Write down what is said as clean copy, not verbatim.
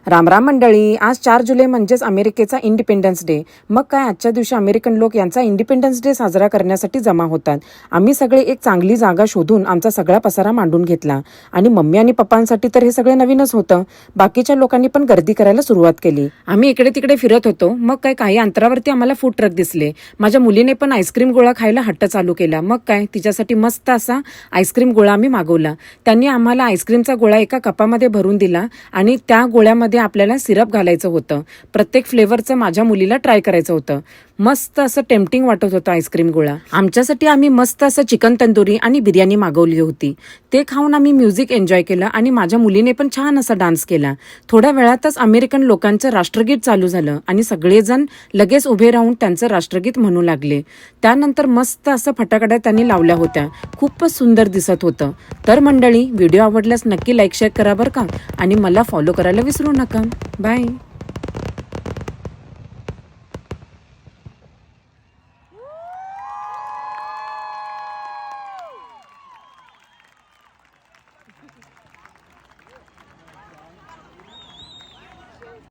रामराम मंडळी, आज 4 जुलै म्हणजेच अमेरिकेचा इंडिपेंडन्स डे. मग काय आजच्या दिवशी अमेरिकन लोक यांचा इंडिपेंडन्स डे साजरा करण्यासाठी जमा होतात. आम्ही सगळे एक चांगली जागा शोधून आमचा सगळा पसारा मांडून घेतला आणि मम्मी आणि पप्पांसाठी तर हे सगळे नवीनच होतं. बाकीच्या लोकांनी पण गर्दी करायला सुरुवात केली. आम्ही इकडे तिकडे फिरत होतो. मग काय काही अंतरावरती आम्हाला फूड ट्रक दिसले. माझ्या मुलीने पण आईस्क्रीम गोळा खायला हट्ट चालू केला. मग काय तिच्यासाठी मस्त असा आईस्क्रीम गोळा आम्ही मागवला. त्यांनी आम्हाला आईस्क्रीमचा गोळा एका कपामध्ये भरून दिला आणि त्या गोळ्यामध्ये आपल्याला सिरप घालायचं होतं. प्रत्येक फ्लेवरचं माझ्या मुलीला ट्राय करायचं होतं. मस्त असं टेम्पटिंग वाटत होतं आईस्क्रीम गोळा. आमच्यासाठी आम्ही मस्त असं चिकन तंदुरी आणि बिर्याणी मागवली होती. ते खाऊन आम्ही म्युझिक एन्जॉय केलं आणि माझ्या मुलीने पण छान असा डान्स केला. थोड्या वेळातच अमेरिकन लोकांचं राष्ट्रगीत चालू झालं आणि सगळेजण लगेच उभे राहून त्यांचं राष्ट्रगीत म्हणू लागले. त्यानंतर मस्त असं फटाकड्या त्यांनी लावल्या होत्या. खूपच सुंदर दिसत होतं. तर मंडळी, व्हिडिओ आवडल्यास नक्की लाईक शेअर करा बरं का, आणि मला फॉलो करायला विसरू नका. बाय.